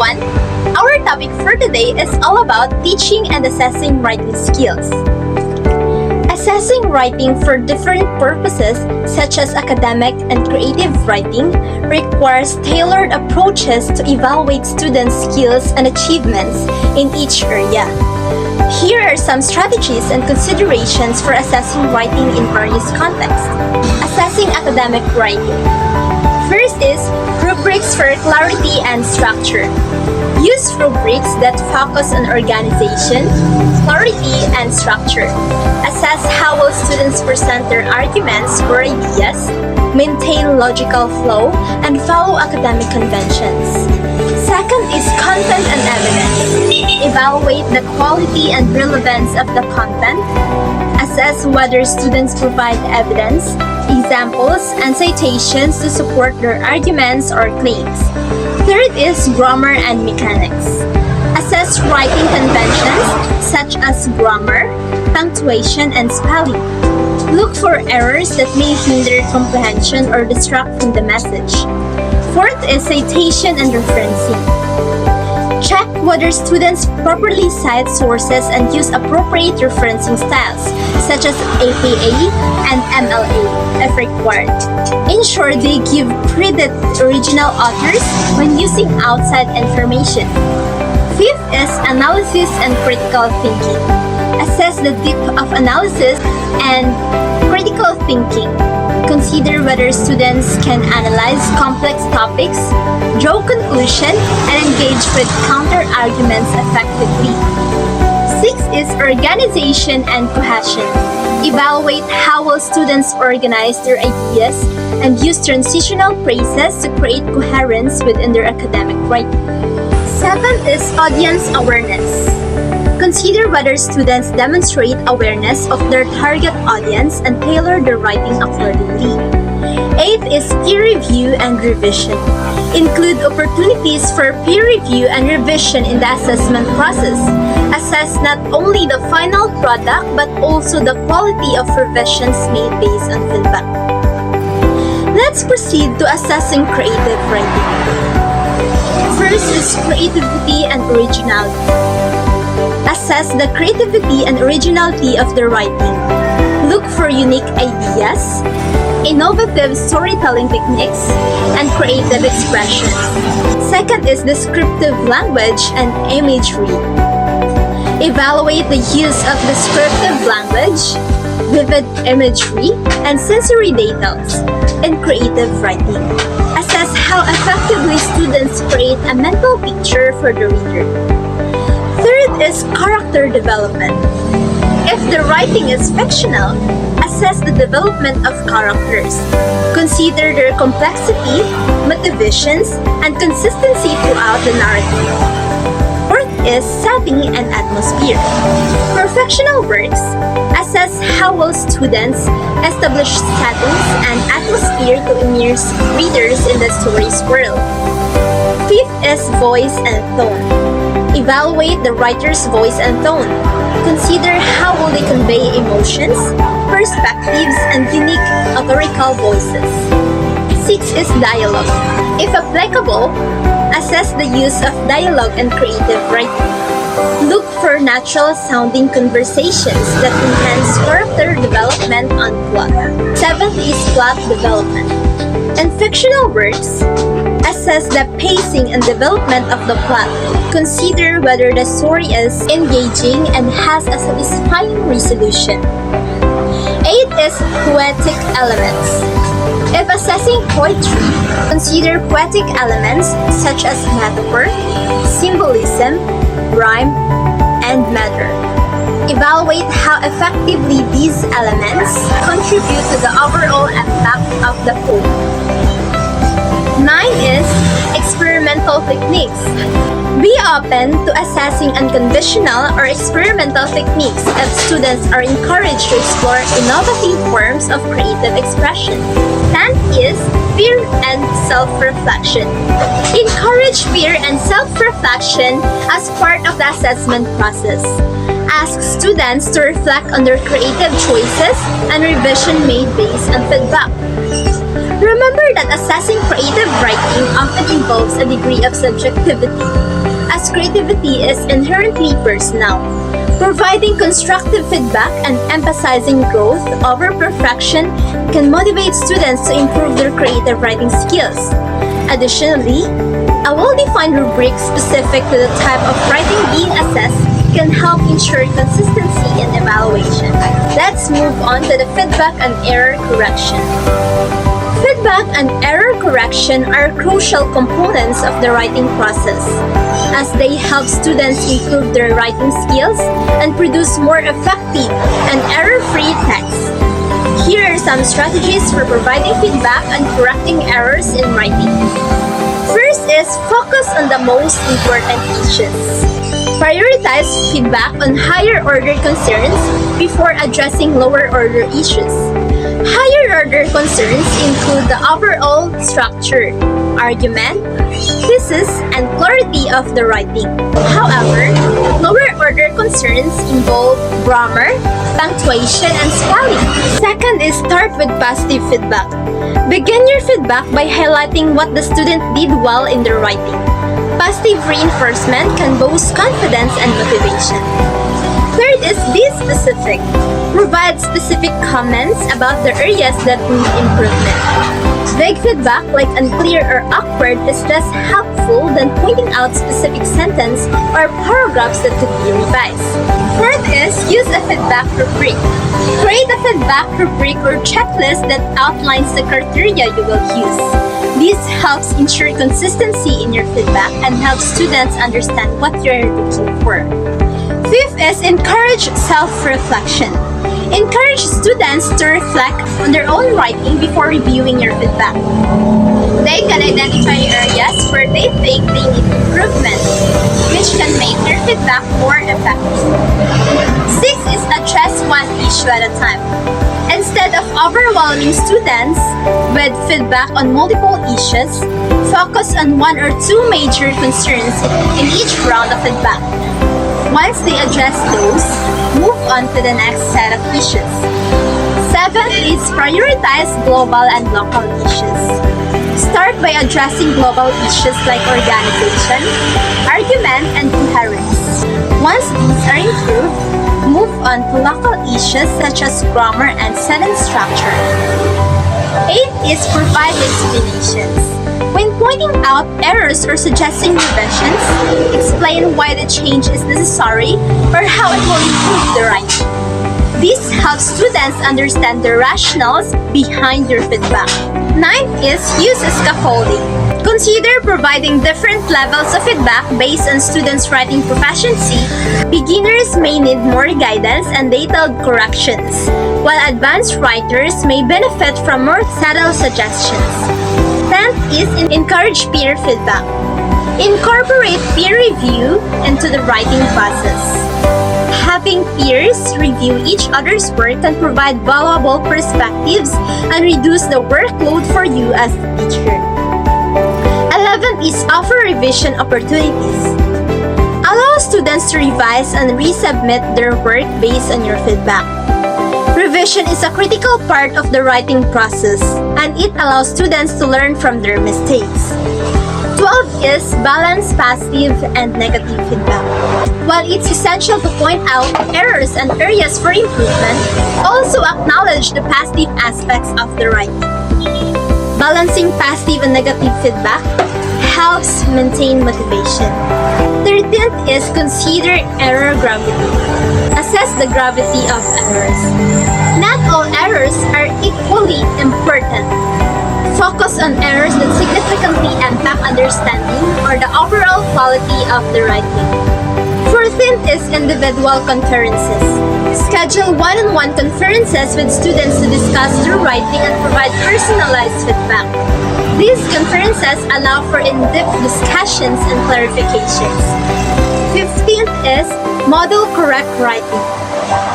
everyone! Our topic for today is all about teaching and assessing writing skills. Assessing writing for different purposes, such as academic and creative writing, requires tailored approaches to evaluate students' skills and achievements in each area. Here are some strategies and considerations for assessing writing in various contexts. Assessing academic writing. First is rubrics for clarity and structure. Use rubrics that focus on organization, clarity, and structure. Assess how well students present their arguments or ideas, maintain logical flow, and follow academic conventions. Second is content and evidence. Evaluate the quality and relevance of the content. Assess whether students provide evidence, examples, and citations to support their arguments or claims. Third is grammar and mechanics. Assess writing conventions such as grammar, punctuation, and spelling. Look for errors that may hinder comprehension or distract from the message. Fourth is citation and referencing. Check whether students properly cite sources and use appropriate referencing styles, such as APA and MLA, if required. Ensure they give credit to original authors when using outside information. Fifth is analysis and critical thinking. Assess the depth of analysis and critical thinking. Consider whether students can analyze complex topics, draw conclusions, and engage with counter-arguments effectively. Sixth is organization and cohesion. Evaluate how well students organize their ideas and use transitional phrases to create coherence within their academic writing. Seventh is audience awareness. Consider whether students demonstrate awareness of their target audience and tailor their writing accordingly. Eighth is peer review and revision. Include opportunities for peer review and revision in the assessment process. Assess not only the final product but also the quality of revisions made based on feedback. Let's proceed to assessing creative writing. First is creativity and originality. Assess the creativity and originality of the writing. Look for unique ideas, innovative storytelling techniques, and creative expression. Second is descriptive language and imagery. Evaluate the use of descriptive language, vivid imagery, and sensory details in creative writing. Assess how effectively students create a mental picture for the reader. Third is character development. If the writing is fictional, assess the development of characters. Consider their complexity, motivations, and consistency throughout the narrative. Fourth is setting and atmosphere. For fictional works, assess how well students establish settings and atmosphere to immerse readers in the story's world. Fifth is voice and tone. Evaluate the writer's voice and tone. Consider how will they convey emotions, perspectives, and unique authorial voices. Sixth is dialogue. If applicable, assess the use of dialogue in creative writing. Look for natural-sounding conversations that enhance character development on plot. Seventh is plot development. In fictional works, assess the pacing and development of the plot. Consider whether the story is engaging and has a satisfying resolution. Eighth is poetic elements. If assessing poetry, consider poetic elements such as metaphor, symbolism, rhyme, and meter. Evaluate how effectively these elements contribute to the overall impact of the poem. 9 is experimental techniques. Be open to assessing unconventional or experimental techniques if students are encouraged to explore innovative forms of creative expression. 10 is peer and self-reflection. Encourage peer and self-reflection as part of the assessment process. Ask students to reflect on their creative choices and revision made based on feedback. Remember that assessing creative writing often involves a degree of subjectivity, as creativity is inherently personal. Providing constructive feedback and emphasizing growth over perfection can motivate students to improve their creative writing skills. Additionally, a well-defined rubric specific to the type of writing being assessed can help ensure consistency in evaluation. Let's move on to the feedback and error correction. Feedback and error correction are crucial components of the writing process, as they help students improve their writing skills and produce more effective and error-free texts. Here are some strategies for providing feedback and correcting errors in writing. First is focus on the most important issues. Prioritize feedback on higher order concerns before addressing lower order issues. Higher order concerns include the overall structure, argument, thesis, and clarity of the writing. However, lower order concerns involve grammar, punctuation, and spelling. Second is start with positive feedback. Begin your feedback by highlighting what the student did well in their writing. Positive reinforcement can boost confidence and motivation. Third is be specific. Provide specific comments about the areas that need improvement. Vague feedback like unclear or awkward is less helpful than pointing out specific sentence or paragraphs that could be revised. Fourth is use a feedback rubric. Create a feedback rubric or checklist that outlines the criteria you will use. This helps ensure consistency in your feedback and helps students understand what you're looking for. Fifth is encourage self-reflection. Encourage students to reflect on their own writing before reviewing your feedback. They can identify areas where they think they need improvement, which can make their feedback more effective. Sixth is address one issue at a time. Instead of overwhelming students with feedback on multiple issues, focus on one or two major concerns in each round of feedback. Once they address those, move on to the next set of issues. Seventh is prioritize global and local issues. Start by addressing global issues like organization, argument, and coherence. Once these are improved, move on to local issues such as grammar and sentence structure. Eighth is provide explanations. When pointing out errors or suggesting revisions, explain why the change is necessary or how it will improve the writing. This helps students understand the rationales behind your feedback. Ninth is use scaffolding. Consider providing different levels of feedback based on students' writing proficiency. Beginners may need more guidance and detailed corrections, while advanced writers may benefit from more subtle suggestions. 10th is encourage peer feedback. Incorporate peer review into the writing process. Having peers review each other's work can provide valuable perspectives and reduce the workload for you as a teacher. 11th is offer revision opportunities. Allow students to revise and resubmit their work based on your feedback. Revision is a critical part of the writing process, and it allows students to learn from their mistakes. 12 is balance positive and negative feedback. While it's essential to point out errors and areas for improvement, also acknowledge the positive aspects of the writing. Balancing positive and negative feedback helps maintain motivation. 13th is consider error gravity. Assess the gravity of errors. Not all errors are equally important. Focus on errors that significantly impact understanding or the overall quality of the writing. 14th is individual conferences. Schedule one-on-one conferences with students to discuss their writing and provide personalized feedback. These conferences allow for in-depth discussions and clarifications. 15th is model correct writing.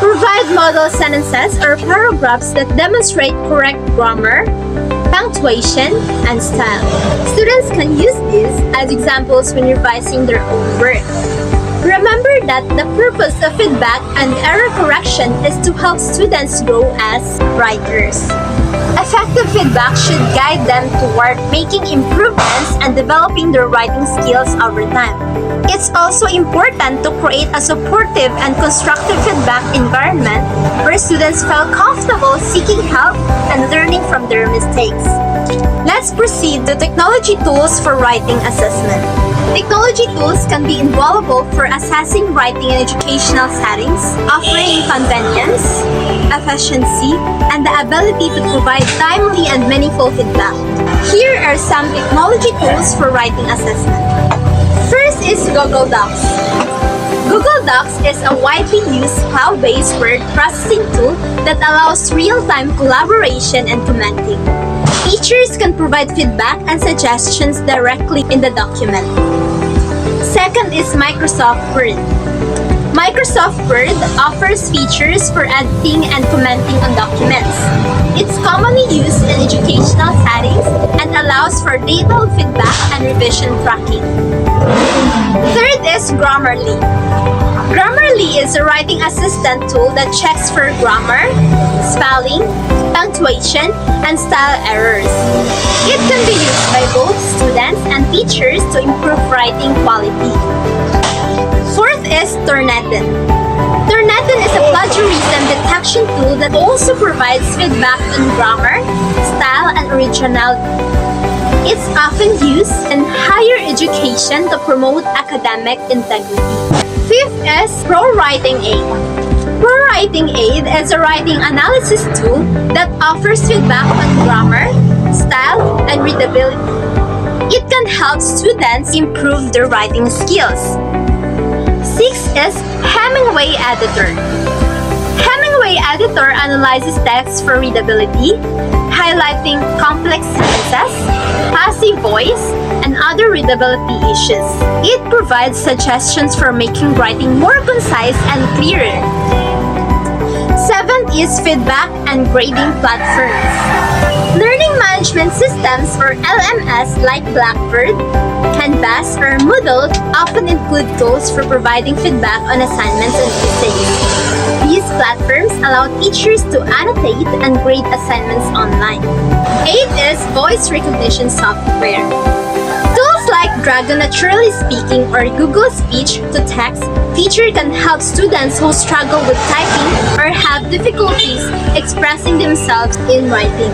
Provide model sentences or paragraphs that demonstrate correct grammar, punctuation, and style. Students can use these as examples when revising their own work. Remember that the purpose of feedback and error correction is to help students grow as writers. A Effective feedback should guide them toward making improvements and developing their writing skills over time. It's also important to create a supportive and constructive feedback environment where students feel comfortable seeking help and learning from their mistakes. Let's proceed to technology tools for writing assessment. Technology tools can be invaluable for assessing writing in educational settings, offering convenience, efficiency, and the ability to provide timely and meaningful feedback. Here are some technology tools for writing assessment. First is Google Docs. Google Docs is a widely used cloud-based word processing tool that allows real-time collaboration and commenting. Teachers can provide feedback and suggestions directly in the document. Second is Microsoft Word. Microsoft Word offers features for editing and commenting on documents. It's commonly used in educational settings and allows for detailed feedback and revision tracking. Third is Grammarly. Grammarly is a writing assistant tool that checks for grammar, spelling, punctuation, and style errors. It can be used by both students and teachers to improve writing quality. Fourth is Turnitin. Turnitin is a plagiarism detection tool that also provides feedback on grammar, style, and originality. It's often used in higher education to promote academic integrity. Fifth is ProWriting Aid. ProWriting Aid is a writing analysis tool that offers feedback on grammar, style, and readability. It can help students improve their writing skills. Sixth is Hemingway Editor. Hemingway Editor analyzes text for readability, highlighting complex sentences, passive voice, and other readability issues. It provides suggestions for making writing more concise and clearer. Seventh is feedback and grading platforms. Learning management systems or LMS like Blackboard, Canvas, or Moodle often include tools for providing feedback on assignments and essays. These platforms allow teachers to annotate and grade assignments online. 8 is voice recognition software. Tools like Dragon Naturally Speaking or Google Speech to Text feature can help students who struggle with typing or have difficulties expressing themselves in writing.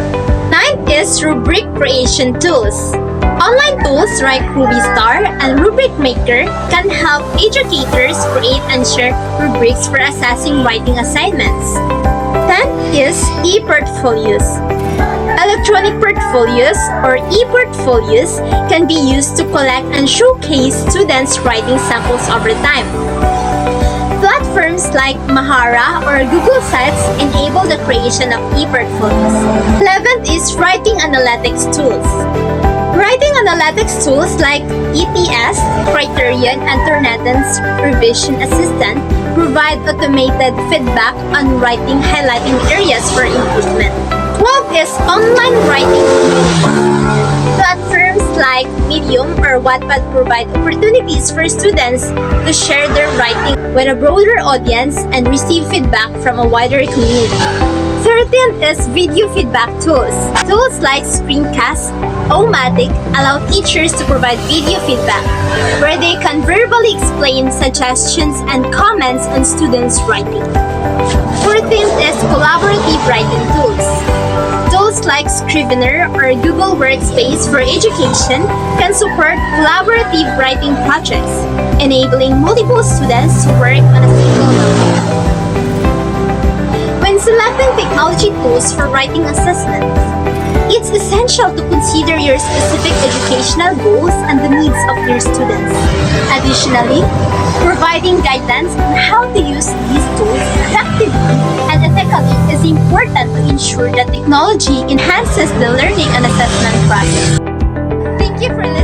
9 is rubric creation tools. Online tools like RubyStar and Rubric Maker can help educators create and share rubrics for assessing writing assignments. 10 is e-portfolios. Electronic portfolios or e-portfolios can be used to collect and showcase students' writing samples over time. Platforms like Mahara or Google Sites enable the creation of e-portfolios. 11th is writing analytics tools. Writing analytics tools like ETS, Criterion, and Turnitin's Revision Assistant provide automated feedback on writing, highlighting areas for improvement. 12 is online writing tools. Platforms like Medium or Wattpad provide opportunities for students to share their writing with a broader audience and receive feedback from a wider community. 13th is video feedback tools. Tools like Screencast, Omatic allow teachers to provide video feedback, where they can verbally explain suggestions and comments on students' writing. 14th is collaborative writing tools. Tools like Scrivener or Google Workspace for Education can support collaborative writing projects, enabling multiple students to work on a single document. When selecting technology tools for writing assessment, it's essential to consider your specific educational goals and the needs of your students. Additionally, providing guidance on how to use these tools effectively and ethically is important to ensure that technology enhances the learning and assessment process. Thank you for listening.